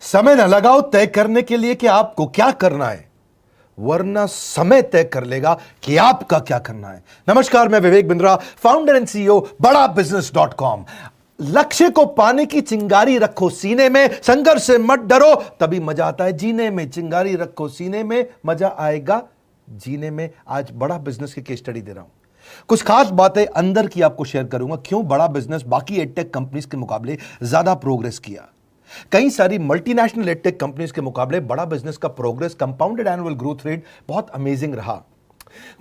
समय न लगाओ तय करने के लिए कि आपको क्या करना है, वरना समय तय कर लेगा कि आपका क्या करना है। नमस्कार, मैं Vivek Bindra, founder and CEO बड़ा बिजनेस.com। लक्ष्य को पाने की चिंगारी रखो सीने में, संघर्ष से मत डरो, तभी मजा आता है जीने में। चिंगारी रखो सीने में, मजा आएगा जीने में। आज बड़ा बिजनेस की केस स्टडी दे रहा हूं, कुछ खास बातें अंदर की आपको शेयर करूंगा, क्यों बड़ा बिजनेस बाकी एडटेक कंपनीज के मुकाबले ज्यादा प्रोग्रेस किया। कई सारी मल्टीनेशनल एडटेक कंपनीज के मुकाबले बड़ा बिजनेस का progress, compounded annual growth rate बहुत अमेजिंग रहा।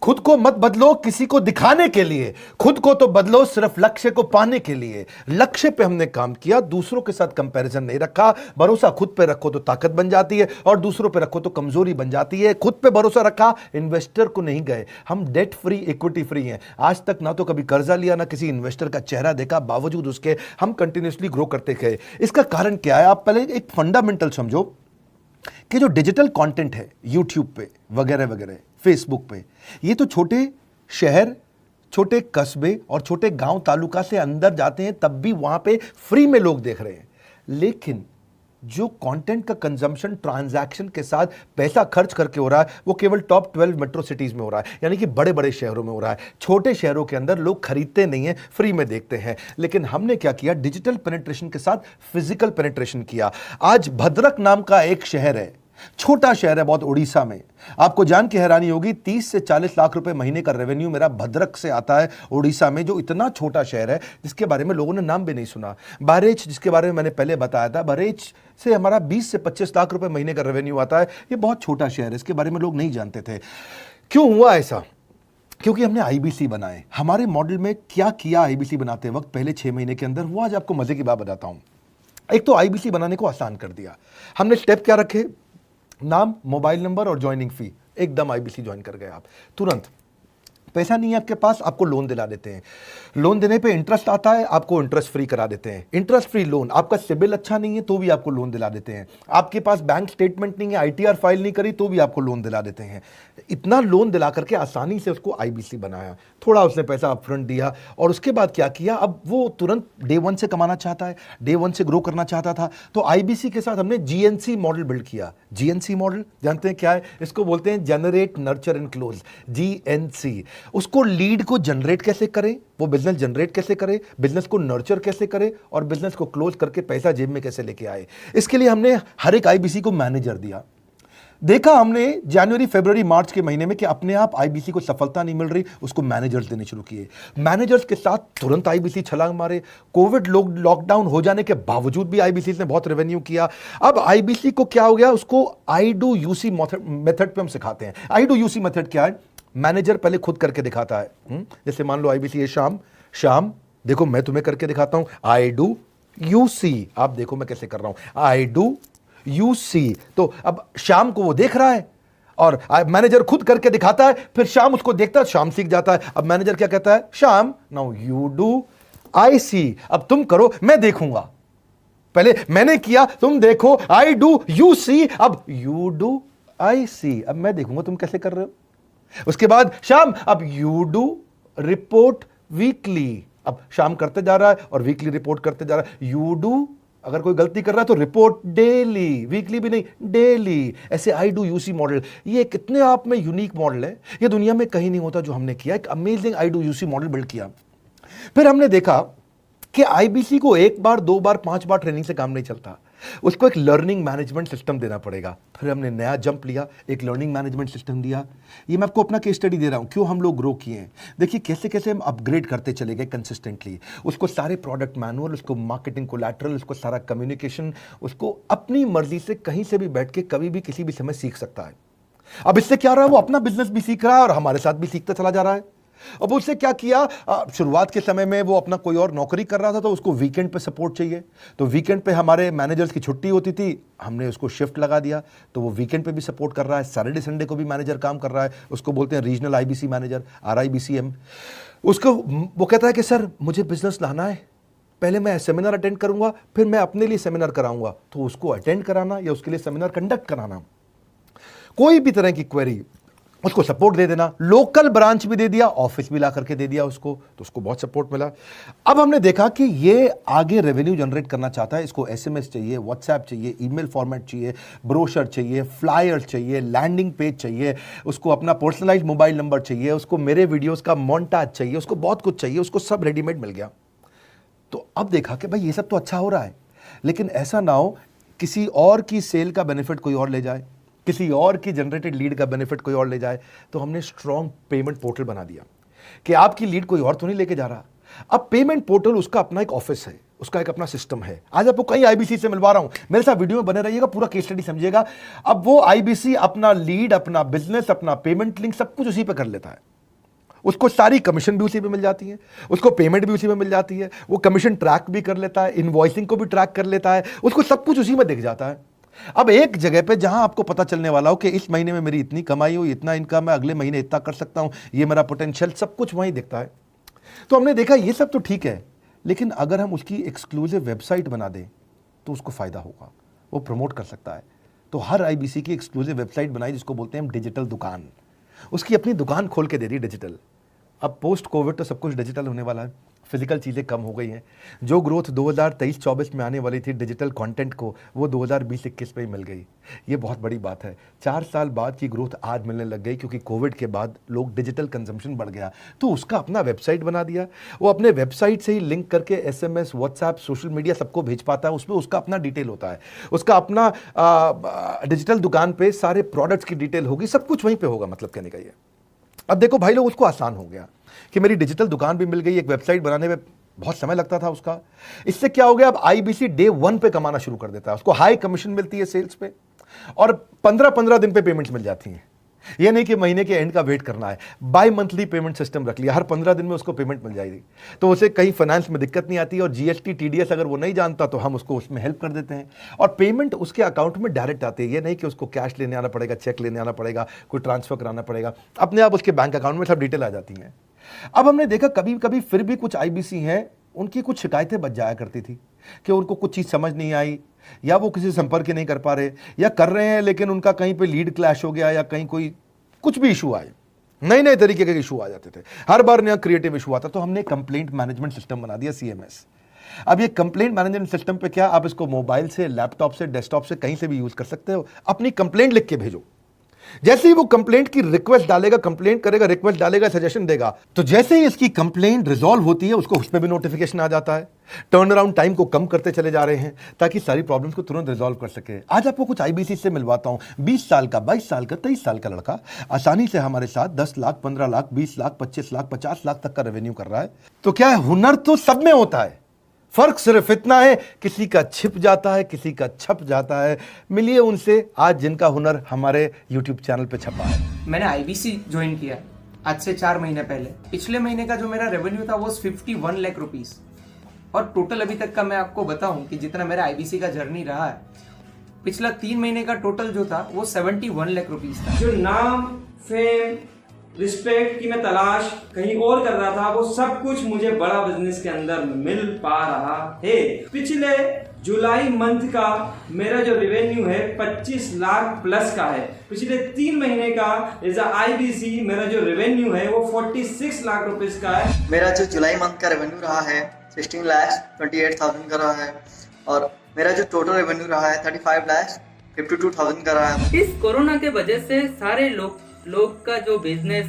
खुद को मत बदलो किसी को दिखाने के लिए, खुद को तो बदलो सिर्फ लक्ष्य को पाने के लिए। लक्ष्य पे हमने काम किया, दूसरों के साथ कंपैरिजन नहीं रखा। भरोसा खुद पे रखो तो ताकत बन जाती है, और दूसरों पे रखो तो कमजोरी बन जाती है। खुद पे भरोसा रखा, इन्वेस्टर को नहीं गए। हम डेट फ्री, इक्विटी फ्री हैं। आज तक ना तो कभी कर्जा लिया, ना किसी इन्वेस्टर का चेहरा देखा, बावजूद उसके हम कंटिन्यूसली ग्रो करते गए। इसका कारण क्या है? आप पहले एक फंडामेंटल समझो कि जो डिजिटल कंटेंट है यूट्यूब पे वगैरह वगैरह, फेसबुक पे, ये तो छोटे शहर, छोटे कस्बे और छोटे गांव तालुका से अंदर जाते हैं, तब भी वहां पे फ्री में लोग देख रहे हैं। लेकिन जो कंटेंट का कंजम्पशन ट्रांजैक्शन के साथ पैसा खर्च करके हो रहा है, वो केवल टॉप 12 मेट्रो सिटीज में हो रहा है, यानी कि बड़े बड़े शहरों में हो रहा है। छोटे शहरों के अंदर लोग खरीदते नहीं हैं, फ्री में देखते हैं। लेकिन हमने क्या किया? डिजिटल पेनिट्रेशन के साथ फिजिकल पेनिट्रेशन किया। आज भद्रक नाम का एक शहर है, छोटा शहर है बहुत, उड़ीसा में। आपको जान के हैरानी होगी, 30 से 40 लाख रुपए महीने का रेवेन्यू मेरा भद्रक से आता है, उड़ीसा में, जो इतना छोटा शहर है जिसके बारे में लोगों ने नाम भी नहीं सुना। बहरेच, जिसके बारे में मैंने पहले बताया था, बहरेच से हमारा 20 से 25 लाख रुपए महीने का रेवेन्यू आता है। ये बहुत छोटा शहर है, इसके बारे में लोग नहीं जानते थे। क्यों हुआ ऐसा? क्योंकि हमने आईबीसी बनाए। हमारे मॉडल में क्या किया आईबीसी बनाते वक्त, पहले 6 महीने के अंदर हुआ। आज आपको मजे की बात बताता हूं। एक तो आईबीसी बनाने को आसान कर दिया हमने। स्टेप क्या रखे? नाम, मोबाइल नंबर और ज्वाइनिंग फी। एकदम आईबीसी ज्वाइन कर गए आप तुरंत। पैसा नहीं है आपके पास, आपको लोन दिला देते हैं। लोन देने पे इंटरेस्ट आता है, आपको इंटरेस्ट फ्री करा देते हैं। Interest free loan. आपका सिबिल अच्छा नहीं है तो भी आपको लोन दिला देते हैं। आपके पास बैंक स्टेटमेंट नहीं है, आईटीआर फाइल नहीं करी तो भी आपको लोन दिला देते हैं। इतना लोन दिला करके आसानी से उसको आईबीसी बनाया। थोड़ा उसने पैसा अपफ्रंट दिया, और उसके बाद क्या किया? अब वो तुरंत डे 1 से कमाना चाहता है, डे 1 से ग्रो करना चाहता था। तो आईबीसी के साथ हमने जीएनसी मॉडल बिल्ड किया। जीएनसी मॉडल जानते हैं क्या है? इसको बोलते हैं generate, nurture and close, GNC. उसको लीड को जनरेट कैसे करें, वो बिजनेस जनरेट कैसे करे, बिजनेस को नर्चर कैसे करे, और बिजनेस को क्लोज करके पैसा जेब में कैसे लेके आए। इसके लिए हमने हर एक आईबीसी को मैनेजर दिया। देखा हमने जनवरी, फरवरी, मार्च के महीने में कि अपने आप आईबीसी को सफलता नहीं मिल रही, उसको मैनेजर्स देने शुरू किए। मैनेजर्स के साथ तुरंत आईबीसी छलांग मारे। कोविड लॉकडाउन हो जाने के बावजूद भी आईबीसी ने बहुत रेवेन्यू किया। अब आईबीसी को क्या हो गया? उसको आई डू यूसी मेथड पे हम सिखाते हैं। आई डू यूसी मेथड क्या है? मैनेजर पहले खुद करके दिखाता है। जैसे मान लो आईबीसी है शाम, देखो मैं तुम्हें करके दिखाता हूं, आई डू यूसी। आप देखो मैं कैसे कर रहा हूं, आई डू यूसी। तो अब शाम को वो देख रहा है, और मैनेजर खुद करके दिखाता है, फिर शाम उसको देखता है, शाम सीख जाता है। अब मैनेजर क्या कहता है? शाम, नाउ यू डू आई सी। अब तुम करो, मैं देखूंगा। पहले मैंने किया, तुम देखो, आई डू यू सी, अब यू डू आई सी। अब मैं देखूंगा तुम कैसे कर रहे हो। उसके बाद शाम, अब यू डू रिपोर्ट वीकली। अब शाम करते जा रहा है और वीकली रिपोर्ट करते जा रहा है। यू डू, अगर कोई गलती कर रहा है तो रिपोर्ट डेली, वीकली भी नहीं, डेली। ऐसे आई डू यूसी मॉडल, ये कितने आप में यूनिक मॉडल है, ये दुनिया में कहीं नहीं होता जो हमने किया। एक amazing I do UC model build किया। फिर हमने देखा कि आईबीसी को 1 बार, 2 बार, 5 बार ट्रेनिंग से काम नहीं चलता, उसको एक लर्निंग मैनेजमेंट सिस्टम देना पड़ेगा। फिर हमने नया जंप लिया, एक लर्निंग मैनेजमेंट सिस्टम दिया। ये मैं आपको अपना केस स्टडी दे रहा हूं, क्यों हम लोग ग्रो किए हैं। देखिए कैसे कैसे हम अपग्रेड करते चले गए कंसिस्टेंटली। उसको सारे प्रोडक्ट मैनुअल, उसको मार्केटिंग कोलैटरल, उसको सारा कम्युनिकेशन, उसको अपनी मर्जी से कहीं से भी बैठ के कभी भी किसी भी समय सीख सकता है। अब इससे क्या रहा है? वो अपना बिजनेस भी सीख रहा है और हमारे साथ भी सीखता चला जा रहा है। अब उससे क्या किया? शुरुआत के समय में वो अपना कोई और नौकरी कर रहा था, तो उसको वीकेंड पे सपोर्ट चाहिए। तो वीकेंड पे हमारे मैनेजर्स की छुट्टी होती थी, हमने उसको शिफ्ट लगा दिया, तो वो वीकेंड पे भी सपोर्ट कर रहा है। सैटरडे संडे को भी मैनेजर काम कर रहा है। उसको बोलते हैं रीजनल आईबीसी मैनेजर, RIBCM। उसको वो कहता है कि सर मुझे बिजनेस लाना है, पहले मैं सेमिनार अटेंड करूंगा, फिर मैं अपने लिए सेमिनार कराऊंगा। तो उसको अटेंड कराना या उसके लिए सेमिनार कंडक्ट कराना, कोई भी तरह की क्वेरी, उसको सपोर्ट दे देना, लोकल ब्रांच भी दे दिया, ऑफिस भी ला करके दे दिया उसको, तो उसको बहुत सपोर्ट मिला। अब हमने देखा कि ये आगे रेवेन्यू जनरेट करना चाहता है, इसको एसएमएस चाहिए, व्हाट्सएप चाहिए, ईमेल फॉर्मेट चाहिए, ब्रोशर चाहिए, फ्लायर चाहिए, लैंडिंग पेज चाहिए, उसको अपना पर्सनलाइज्ड मोबाइल नंबर चाहिए, उसको मेरे वीडियोस का मोन्टाज चाहिए, उसको बहुत कुछ चाहिए, उसको सब रेडीमेड मिल गया। तो अब देखा कि भाई ये सब तो अच्छा हो रहा है, लेकिन ऐसा ना हो किसी और की सेल का बेनिफिट कोई और ले जाए, किसी और की जनरेटेड लीड का बेनिफिट कोई और ले जाए। तो हमने स्ट्रॉन्ग पेमेंट पोर्टल बना दिया कि आपकी लीड कोई और तो नहीं लेके जा रहा। अब पेमेंट पोर्टल उसका अपना एक ऑफिस है, उसका एक अपना सिस्टम है। आज आपको कई आईबीसी से मिलवा रहा हूं, मेरे साथ वीडियो में बने रहिएगा, पूरा केस स्टडी समझिएगा। अब वो आईबीसी अपना लीड, अपना बिजनेस, अपना पेमेंट लिंक सब कुछ उसी पे कर लेता है। उसको सारी कमीशन भी उसी पे मिल जाती है, उसको पेमेंट भी उसी में मिल जाती है, वो कमीशन ट्रैक भी कर लेता है, इनवॉइसिंग को भी ट्रैक कर लेता है, उसको सब कुछ उसी में दिख जाता है। अब एक जगह पे जहां आपको पता चलने वाला हो कि इस महीने में मेरी इतनी कमाई हुई, इतना इनकम है, अगले महीने इतना कर सकता हूं, ये मेरा पोटेंशियल, सब कुछ वहीं दिखता है। तो हमने देखा ये सब तो ठीक है, लेकिन अगर हम उसकी एक्सक्लूसिव वेबसाइट बना दें तो उसको फायदा होगा, वो प्रमोट कर सकता है। तो हर आईबीसी की एक्सक्लूसिव वेबसाइट बनाई जिसको बोलते हैं हम डिजिटल दुकान, उसकी अपनी दुकान खोल के दे दी डिजिटल। अब पोस्ट कोविड तो सब कुछ डिजिटल होने वाला है, फिजिकल चीज़ें कम हो गई हैं। जो ग्रोथ 2023-24 में आने वाली थी डिजिटल कंटेंट को, वो 2020-21 में ही मिल गई। ये बहुत बड़ी बात है। 4 साल बाद की ग्रोथ आज मिलने लग गई, क्योंकि कोविड के बाद लोग डिजिटल कंजम्पशन बढ़ गया। तो उसका अपना वेबसाइट बना दिया, वो अपने वेबसाइट से ही लिंक करके एसएमएस, व्हाट्सएप, सोशल मीडिया सबको भेज पाता है। उसमें उसका अपना डिटेल होता है, उसका अपना डिजिटल दुकान पे सारे प्रोडक्ट्स की डिटेल होगी, सब कुछ वहीं पर होगा। मतलब कहने का ये, अब देखो भाई लोग, उसको आसान हो गया कि मेरी डिजिटल दुकान भी मिल गई। एक वेबसाइट बनाने में बहुत समय लगता था उसका, इससे क्या हो गया, अब आईबीसी डे 1 पे कमाना शुरू कर देता है। उसको हाई कमीशन मिलती है सेल्स पे, और 15-15 दिन पे पेमेंट्स मिल जाती हैं। ये नहीं कि महीने के एंड का वेट करना है, बाई मंथली पेमेंट सिस्टम रख लिया, हर 15 दिन में उसको पेमेंट मिल जाएगी। तो उसे कहीं फाइनेंस में दिक्कत नहीं आती, और जीएसटी, टीडीएस अगर वो नहीं जानता तो हम उसको उसमें हेल्प कर देते हैं, और पेमेंट उसके अकाउंट में डायरेक्ट आती है। ये नहीं कि उसको कैश लेने आना पड़ेगा, चेक लेने आना पड़ेगा, कोई ट्रांसफर कराना पड़ेगा, अपने आप उसके बैंक अकाउंट में सब डिटेल आ जाती हैं। अब हमने देखा कभी कभी फिर भी कुछ आईबीसी हैं, उनकी कुछ शिकायतें बच जाया करती थी कि उनको कुछ चीज़ समझ नहीं आई, या वो किसी से संपर्क ही नहीं कर पा रहे, या कर रहे हैं लेकिन उनका कहीं पे लीड क्लैश हो गया, या कहीं कोई कुछ भी इशू आए, नए नए तरीके के इशू आ जाते थे, हर बार नया क्रिएटिव इशू आता। तो हमने कंप्लेंट मैनेजमेंट सिस्टम बना दिया, सीएमएस। अब ये कंप्लेंट मैनेजमेंट सिस्टम पे क्या, आप इसको मोबाइल से, लैपटॉप से, डेस्कटॉप से, कहीं से भी यूज कर सकते हो। अपनी कंप्लेंट लिख के भेजो, जैसे ही वो कंप्लेंट की रिक्वेस्ट डालेगा, कंप्लेंट करेगा, रिक्वेस्ट डालेगा, सजेशन देगा, तो जैसे ही इसकी कंप्लेंट रिजॉल्व होती है उसको उसमें भी नोटिफिकेशन आ जाता है। टर्न अराउंड टाइम को कम करते चले जा रहे हैं ताकि सारी प्रॉब्लम्स को तुरंत रिजॉल्व कर सके। आज आपको कुछ आईबीसी से मिलवाता हूं। 20 साल का, 22 साल का, 23 साल का लड़का आसानी से हमारे साथ 10 लाख, 15 लाख, 20 लाख, 25 लाख, 50 लाख तक का रेवेन्यू कर रहा है। तो क्या है, हुनर तो सब में होता है, फर्क सिर्फ इतना है किसी का छिप जाता है, किसी का छप जाता है। मिलिए उनसे आज जिनका हुनर हमारे YouTube चैनल पे छपा है। मैंने आईबीसी ज्वाइन किया आज से 4 महीने पहले। पिछले महीने का जो मेरा रेवेन्यू था वो 51 लाख रुपीस, और टोटल अभी तक का मैं आपको बताऊं कि जितना मेरा आईबीसी का जर्नी रहा है, पिछला 3 महीने का टोटल जो था वो 71 लाख रुपीस था। जो नाम, फेम, रिस्पेक्ट की मैं तलाश कहीं और कर रहा था, वो सब कुछ मुझे बड़ा बिजनेस के अंदर मिल पा रहा है। पिछले जुलाई मंथ का मेरा जो रेवेन्यू है 25 लाख प्लस का है। पिछले 3 महीने का एज आईबीसी मेरा जो रेवेन्यू है वो 46 लाख रुपीस का है। मेरा जो जुलाई मंथ का रेवेन्यू रहा है 16 लाख 28,000 का रहा है, और मेरा जो टोटल रेवेन्यू रहा है 35 लाख 52,000 का रहा है। इस कोरोना के वजह से सारे लोग का जो बिजनेस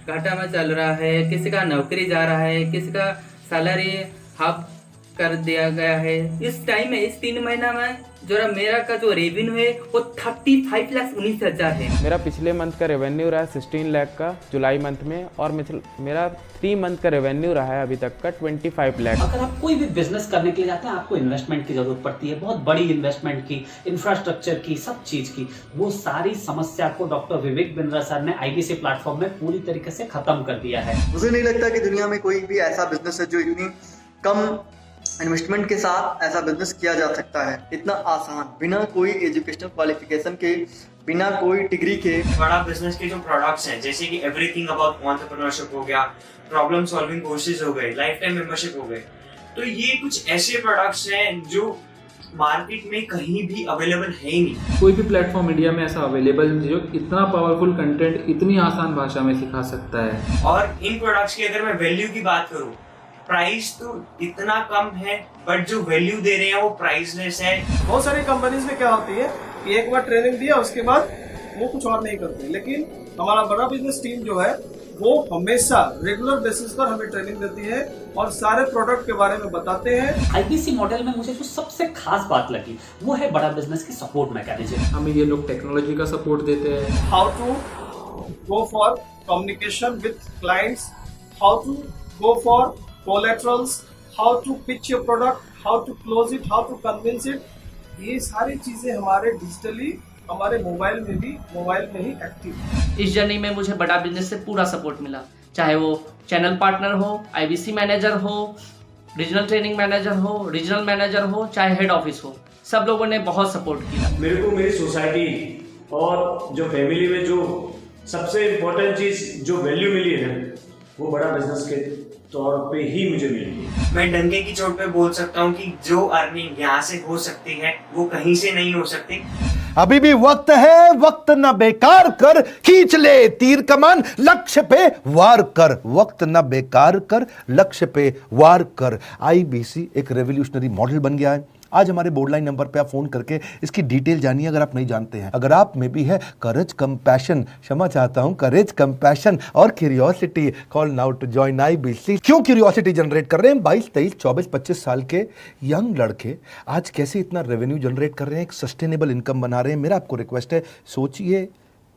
घाटा में चल रहा है, किसी का नौकरी जा रहा है, किसी का सैलरी हाफ कर दिया गया है। इस टाइम में, इस 3 महीना में जो मेरा का जो रेवेन्यू है वो 35,19,000 है। मेरा पिछले मंथ का रेवेन्यू रहा है 16 लाख का जुलाई मंथ में, और मेरा 3 मंथ का रेवेन्यू रहा है अभी तक का 25 लाख। अगर आप कोई भी बिजनेस करने के लिए जाते हैं, आपको इन्वेस्टमेंट की जरूरत पड़ती है, बहुत बड़ी इन्वेस्टमेंट की, इंफ्रास्ट्रक्चर की, सब चीज की। वो सारी समस्या को डॉक्टर विवेक बिंद्रा सर ने आईबीसी प्लेटफॉर्म में पूरी तरीके से खत्म कर दिया है। मुझे नहीं लगता कि दुनिया में कोई भी ऐसा बिजनेस है जो इतनी कम इन्वेस्टमेंट के साथ ऐसा बिजनेस किया जा सकता है, इतना आसान, बिना कोई एजुकेशनल क्वालिफिकेशन के, बिना कोई डिग्री के। बड़ा बिजनेस के जो प्रोडक्ट्स हैं, जैसे कि एवरीथिंग अबाउट एंटरप्रेन्योरशिप हो गया, प्रॉब्लम सॉल्विंग कोर्सेज हो गए, लाइफ टाइम मेंबरशिप हो गए, तो ये कुछ ऐसे प्रोडक्ट्स हैं जो मार्केट में कहीं भी अवेलेबल है ही नहीं। कोई भी प्लेटफॉर्म इंडिया में ऐसा अवेलेबल नहीं जो इतना पावरफुल कंटेंट इतनी आसान भाषा में सिखा सकता है। और इन प्रोडक्ट्स की अगर मैं वैल्यू की बात करूं, प्राइस तो इतना कम है बट जो वैल्यू दे रहे हैं वो प्राइसलेस है। बहुत सारी कंपनीज में क्या होती है कि एक बार ट्रेनिंग दिया उसके बाद वो कुछ और नहीं करती, लेकिन हमारा बड़ा बिजनेस टीम जो है वो हमेशा रेगुलर बेसिस पर हमें ट्रेनिंग देती है और सारे प्रोडक्ट के बारे में बताते हैं। आईबीसी मॉडल में मुझे जो सबसे खास बात लगी वो है बड़ा बिजनेस की सपोर्ट मैकेनिज्म। हमें ये लोग टेक्नोलॉजी का सपोर्ट देते हैं। How to go for communication with clients, how to go for collaterals, how to pitch your product, how to close it, how to convince it, ये सारी चीजें हमारे डिजिटली हमारे मोबाइल में ही एक्टिव है। इस जर्नी में मुझे बड़ा बिजनेस से पूरा सपोर्ट मिला, चाहे वो चैनल पार्टनर हो, आईबीसी मैनेजर हो, रीजनल ट्रेनिंग मैनेजर हो, रीजनल मैनेजर हो, चाहे हेड ऑफिस हो, सब लोगों ने बहुत सपोर्ट किया। मेरे को मेरी सोसाइटी और जो फैमिली में जो सबसे इम्पोर्टेंट चीज़ जो वैल्यू मिली है वो बड़ा बिजनेस के तौर पे ही मुझे मिली है। मैं डंके की चोट पे बोल सकता हूँ कि जो अर्निंग यहाँ से हो सकती है वो कहीं से नहीं हो सकती। अभी भी वक्त है, वक्त न बेकार कर, खींच ले तीर कमान, लक्ष्य पे वार कर, वक्त न बेकार कर, लक्ष्य पे वार कर। आईबीसी एक रेवोल्यूशनरी मॉडल बन गया है। आज हमारे बोर्डलाइन नंबर पे आप फोन करके इसकी डिटेल जानिए अगर आप नहीं जानते हैं। अगर आप में भी है करेज, कंपैशन, क्षमा चाहता हूं, करेज, कंपैशन और curiosity, call now to join IBC. क्यों क्यूरियोसिटी जनरेट कर रहे हैं? 22, 23, 24, 25 साल के यंग लड़के आज कैसे इतना रेवेन्यू जनरेट कर रहे हैं, एक सस्टेनेबल इनकम बना रहे हैं। मेरा आपको रिक्वेस्ट है, सोचिए,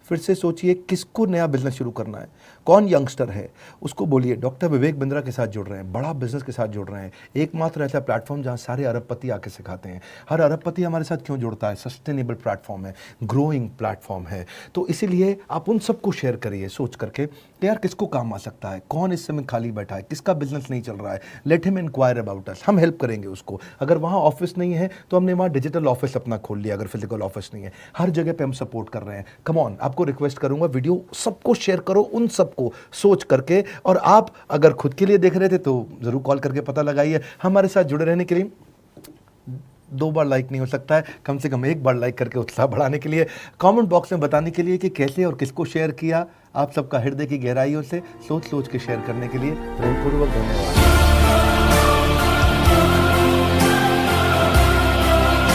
फिर से सोचिए, किसको नया बिजनेस शुरू करना है, कौन यंगस्टर है, उसको बोलिए डॉक्टर विवेक बिंद्रा के साथ जुड़ रहे हैं, बड़ा बिजनेस के साथ जुड़ रहे हैं। एकमात्र ऐसा प्लेटफॉर्म जहां सारे अरबपति आके सिखाते हैं। हर अरबपति हमारे साथ क्यों जुड़ता है? सस्टेनेबल प्लेटफॉर्म है, ग्रोइंग प्लेटफॉर्म है। तो इसीलिए आप उन सबको शेयर करिए सोच करके कि यार किसको काम आ सकता है, कौन इस समय खाली बैठा है, किसका बिजनेस नहीं चल रहा है, let him inquire about us, हम हेल्प करेंगे उसको। अगर वहाँ ऑफिस नहीं है तो हमने वहाँ डिजिटल ऑफिस अपना खोल लिया, अगर फिजिकल ऑफिस नहीं है, हर जगह पे हम सपोर्ट कर रहे हैं। कम ऑन, आपको रिक्वेस्ट करूंगा वीडियो सबको शेयर करो, उन सबको सोच करके। और आप अगर खुद के लिए देख रहे थे तो जरूर कॉल करके पता लगाइए। हमारे साथ जुड़े रहने के लिए 2 बार लाइक नहीं हो सकता है, कम से कम 1 बार लाइक करके उत्साह बढ़ाने के लिए, कमेंट बॉक्स में बताने के लिए कि कैसे और किसको शेयर किया। आप सबका हृदय की गहराइयों से सोच सोच के शेयर करने के लिए प्रेमपूर्वक धन्यवाद।